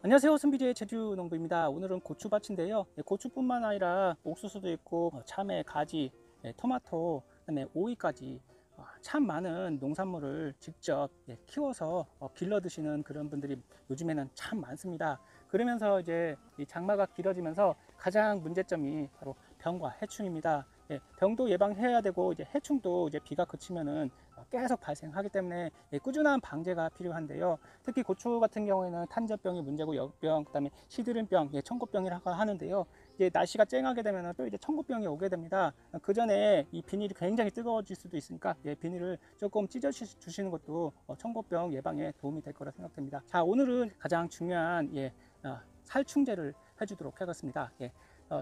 안녕하세요. 순비리의 제주농부입니다. 오늘은 고추밭인데요. 고추뿐만 아니라 옥수수도 있고 참외, 가지, 토마토, 그다음에 오이까지 참 많은 농산물을 직접 키워서 길러 드시는 그런 분들이 요즘에는 참 많습니다. 그러면서 이제 이 장마가 길어지면서 가장 문제점이 바로 병과 해충입니다. 병도 예방해야 되고 이제 해충도 이제 비가 그치면은 계속 발생하기 때문에 꾸준한 방제가 필요한데요. 특히 고추 같은 경우에는 탄저병이 문제고 역병, 그다음에 시드름병, 청고병이라고 하는데요. 이제 날씨가 쨍하게 되면 또 이제 청고병이 오게 됩니다. 그 전에 이 비닐이 굉장히 뜨거워질 수도 있으니까 비닐을 조금 찢어 주시는 것도 청고병 예방에 도움이 될 거라 생각됩니다. 자, 오늘은 가장 중요한 살충제를 해주도록 하겠습니다.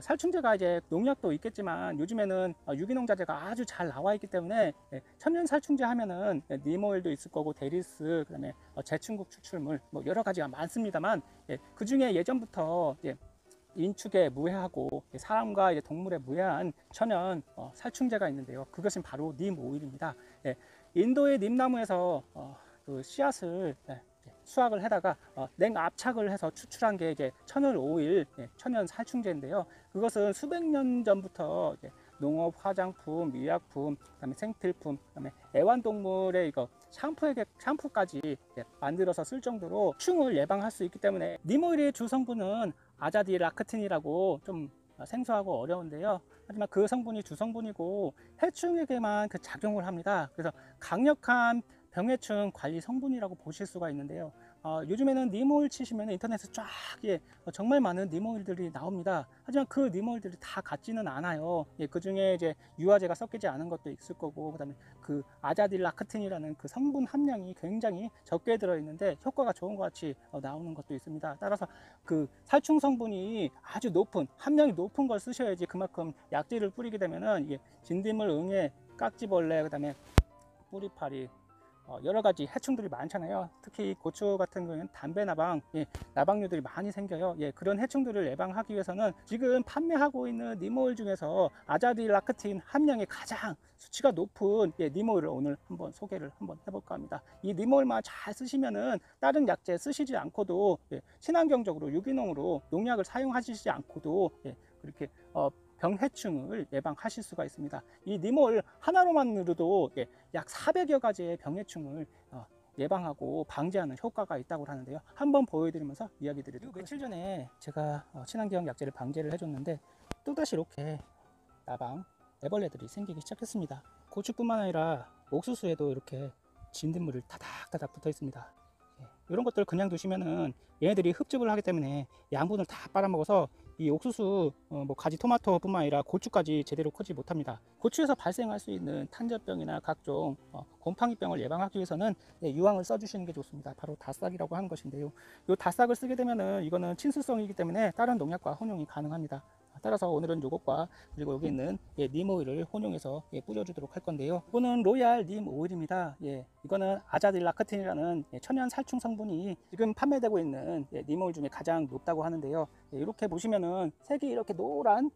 살충제가 이제 농약도 있겠지만 요즘에는 유기농 자재가 아주 잘 나와 있기 때문에 천연 살충제 하면은 니모일도 있을 거고 데리스, 그다음에 제충국 추출물 뭐 여러 가지가 많습니다만 그 중에 예전부터 인축에 무해하고 사람과 동물에 무해한 천연 살충제가 있는데요. 그것은 바로 님 오일입니다. 인도의 님나무에서 그 씨앗을 수확을 해다가 냉압착을 해서 추출한 게 이제 천연 오일, 천연 살충제인데요. 그것은 수백 년 전부터 농업, 화장품, 미약품, 그다음에 생필품, 그다음에 애완동물의 이거 샴푸까지 만들어서 쓸 정도로 충을 예방할 수 있기 때문에 님 오일의 주 성분은 아자디락크틴이라고 좀 생소하고 어려운데요. 하지만 그 성분이 주 성분이고 해충에게만 그 작용을 합니다. 그래서 강력한 병해충 관리 성분이라고 보실 수가 있는데요. 요즘에는 니모일 치시면 인터넷에 쫙 정말 많은 니모일들이 나옵니다. 하지만 그 니모일들이 다 같지는 않아요. 그 중에 이제 유화제가 섞이지 않은 것도 있을 거고, 그다음에 그 아자딜라크틴이라는 그 성분 함량이 굉장히 적게 들어있는데 효과가 좋은 것 같이 나오는 것도 있습니다. 따라서 그 살충 성분이 아주 높은 함량이 높은 걸 쓰셔야지 그만큼 약재를 뿌리게 되면은 이게 진딧물, 응애, 깍지벌레, 그다음에 뿌리파리 여러 가지 해충들이 많잖아요. 특히 고추 같은 경우는 담배 나방, 나방류들이 많이 생겨요. 그런 해충들을 예방하기 위해서는 지금 판매하고 있는 니모일 중에서 아자딜라크틴 함량이 가장 수치가 높은 니모일을 오늘 한번 소개를 한번 해볼까 합니다. 이 니모일만 잘 쓰시면은 다른 약재 쓰시지 않고도 친환경적으로 유기농으로 농약을 사용하시지 않고도 그렇게 병해충을 예방하실 수가 있습니다. 이 니모일 하나로만으로도 약 400여 가지의 병해충을 예방하고 방지하는 효과가 있다고 하는데요. 한번 보여드리면서 이야기 드리도록 며칠 전에 제가 친환경 약재를 방제를 해줬는데 또다시 이렇게 나방, 애벌레들이 생기기 시작했습니다. 고추뿐만 아니라 옥수수에도 이렇게 진딧물을 다닥다닥 붙어 있습니다. 이런 것들 그냥 두시면은 얘네들이 흡집을 하기 때문에 양분을 다 빨아먹어서 이 옥수수 뭐 가지 토마토 뿐만 아니라 고추까지 제대로 크지 못합니다. 고추에서 발생할 수 있는 탄저병이나 각종 곰팡이병을 예방하기 위해서는 유황을 써주시는 게 좋습니다. 바로 다싹이라고 하는 것인데요. 이 다싹을 쓰게 되면은 이거는 친수성이기 때문에 다른 농약과 혼용이 가능합니다. 따라서 오늘은 이것과 그리고 여기 있는 님 오일을 혼용해서 뿌려주도록 할 건데요. 이거는 로얄 님 오일입니다. 이거는 아자딜라크틴이라는 천연 살충 성분이 지금 판매되고 있는 님 오일 중에 가장 높다고 하는데요. 이렇게 보시면은 색이 이렇게 노란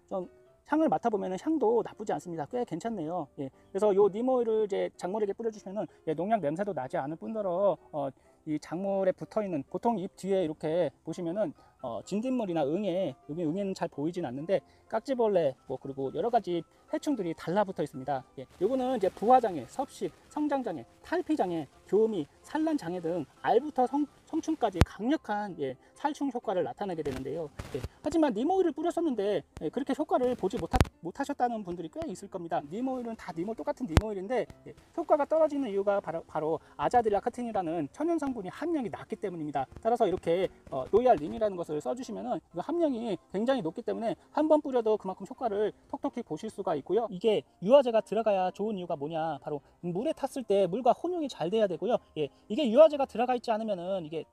좀 향을 맡아보면 향도 나쁘지 않습니다. 꽤 괜찮네요. 그래서 요 님 오일을 이제 작물에게 뿌려주시면은 농약 냄새도 나지 않을 뿐더러 이 작물에 붙어있는 보통 잎 뒤에 이렇게 보시면은 진딧물이나 응애, 여기 응애는 잘 보이진 않는데 깍지벌레 뭐 그리고 여러 가지 해충들이 달라붙어 있습니다. 요거는 이제 부화장애, 섭식, 성장장애, 탈피장애, 교미, 산란장애 등 알부터 성충까지 강력한 살충 효과를 나타내게 되는데요. 하지만 님 오일을 뿌렸었는데 그렇게 효과를 보지 못하셨다는 분들이 꽤 있을 겁니다. 님 오일은 다 똑같은 님 오일인데 효과가 떨어지는 이유가 바로 아자딜라크틴이라는 천연 성분이 함량이 낮기 때문입니다. 따라서 이렇게 로얄 님이라는 것을 써주시면은 그 함량이 굉장히 높기 때문에 한 번 뿌려도 그만큼 효과를 톡톡히 보실 수가 있고요. 이게 유화제가 들어가야 좋은 이유가 뭐냐, 바로 물에 탔을 때 물과 혼용이 잘 돼야 되고요. 이게 유화제가 들어가 있지 않으면은 이게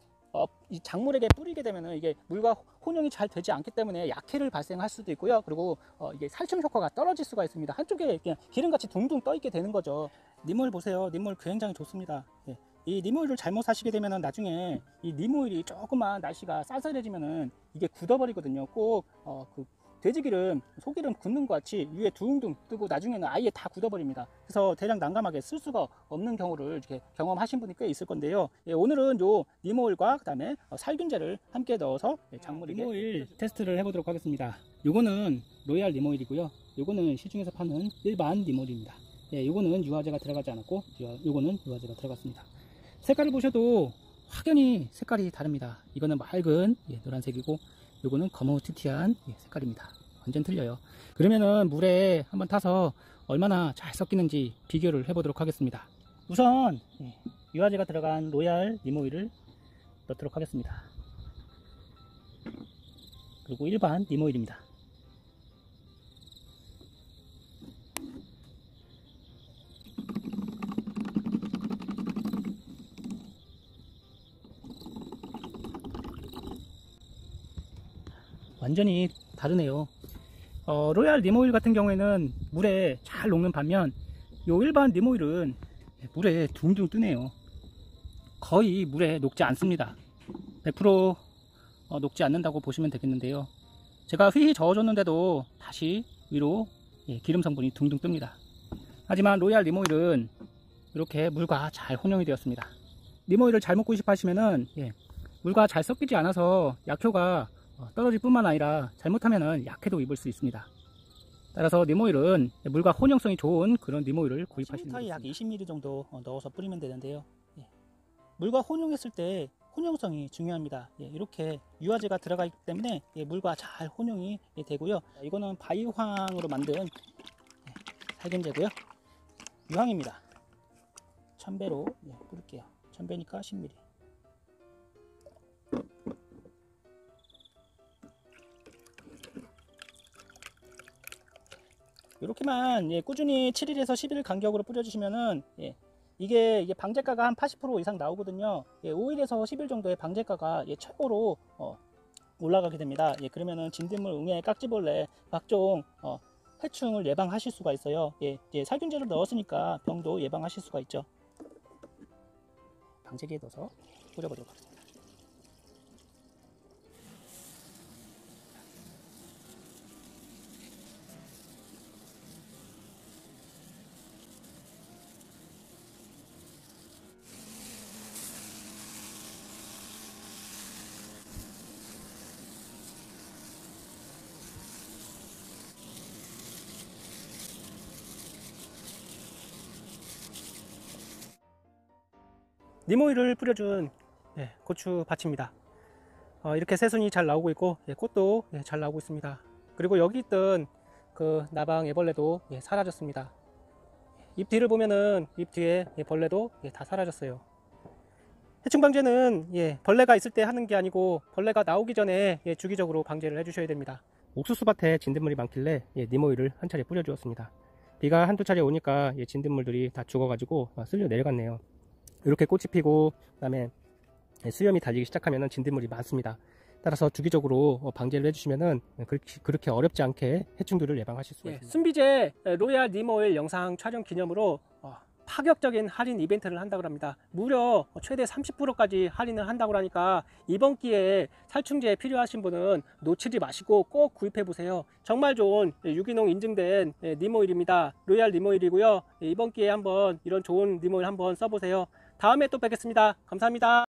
이 작물에게 뿌리게 되면은 이게 물과 혼용이 잘 되지 않기 때문에 약해를 발생할 수도 있고요. 그리고 이게 살충 효과가 떨어질 수가 있습니다. 한쪽에 그냥 기름같이 둥둥 떠 있게 되는 거죠. 님오일 보세요. 님오일 굉장히 좋습니다. 이 님오일을 잘못 사시게 되면은 나중에 이 님오일이 조금만 날씨가 쌀쌀해지면은 이게 굳어버리거든요. 꼭 그 돼지기름, 소기름 굽는 것 같이 위에 둥둥 뜨고 나중에는 아예 다 굳어버립니다. 그래서 대량 난감하게 쓸 수가 없는 경우를 이렇게 경험하신 분이 꽤 있을 건데요. 오늘은 요 니모일과 그 다음에 살균제를 함께 넣어서 작물에게 니모일 테스트를 해보도록 하겠습니다. 요거는 로얄 니모일이고요. 요거는 시중에서 파는 일반 니모일입니다. 요거는 유화제가 들어가지 않았고 요거는 유화제가 들어갔습니다. 색깔을 보셔도 확연히 색깔이 다릅니다. 이거는 맑은 노란색이고 요거는 거무튀튀한 색깔입니다. 완전 틀려요. 그러면은 물에 한번 타서 얼마나 잘 섞이는지 비교를 해보도록 하겠습니다. 우선 유화제가 들어간 로얄 니모일을 넣도록 하겠습니다. 그리고 일반 니모일입니다. 완전히 다르네요. 로얄 니모일 같은 경우에는 물에 잘 녹는 반면 요 일반 니모일은 물에 둥둥 뜨네요. 거의 물에 녹지 않습니다. 100% 녹지 않는다고 보시면 되겠는데요. 제가 휘휘 저어줬는데도 다시 위로 기름 성분이 둥둥 뜹니다. 하지만 로얄 니모일은 이렇게 물과 잘 혼용이 되었습니다. 니모일을 잘못 구입 하시면은 물과 잘 섞이지 않아서 약효가 떨어질 뿐만 아니라 잘못하면 약해도 입을 수 있습니다. 따라서 니모일은 물과 혼용성이 좋은 그런 니모일을 구입하시는 것입니다. 약 20ml 정도 넣어서 뿌리면 되는데요. 물과 혼용했을 때 혼용성이 중요합니다. 이렇게 유화제가 들어가 있기 때문에 물과 잘 혼용이 되고요. 이거는 바이오황으로 만든 살균제고요. 유황입니다. 1000배로 뿌릴게요. 1000배니까 10ml. 이렇게만 꾸준히 7일에서 10일 간격으로 뿌려주시면은 이게 방제가가 한 80% 이상 나오거든요. 5일에서 10일 정도의 방제가가 최고로 올라가게 됩니다. 그러면은 진딧물, 웅에, 깍지벌레, 각종 해충을 예방하실 수가 있어요. 살균제를 넣었으니까 병도 예방하실 수가 있죠. 방제기에 넣어서 뿌려보도록 하겠습니다. 니모일을 뿌려준 고추 밭입니다. 이렇게 새순이 잘 나오고 있고 꽃도 잘 나오고 있습니다. 그리고 여기 있던 그 나방 애벌레도 사라졌습니다. 잎 뒤를 보면은 잎 뒤에 벌레도 다 사라졌어요. 해충 방제는 벌레가 있을 때 하는 게 아니고 벌레가 나오기 전에 주기적으로 방제를 해주셔야 됩니다. 옥수수 밭에 진딧물이 많길래 니모일을 한 차례 뿌려주었습니다. 비가 한두 차례 오니까 진딧물들이 다 죽어가지고 쓸려 내려갔네요. 이렇게 꽃이 피고 그다음에 수염이 달리기 시작하면 진딧물이 많습니다. 따라서 주기적으로 방제를 해주시면 그렇게 어렵지 않게 해충들을 예방하실 수가 있습니다. 순비제 로얄 니모일 영상 촬영 기념으로 파격적인 할인 이벤트를 한다고 합니다. 무려 최대 30%까지 할인을 한다고 하니까 이번 기회에 살충제 필요하신 분은 놓치지 마시고 꼭 구입해 보세요. 정말 좋은 유기농 인증된 니모일입니다. 로얄 니모일이고요. 이번 기회에 한번 이런 좋은 니모일 한번 써보세요. 다음에 또 뵙겠습니다. 감사합니다.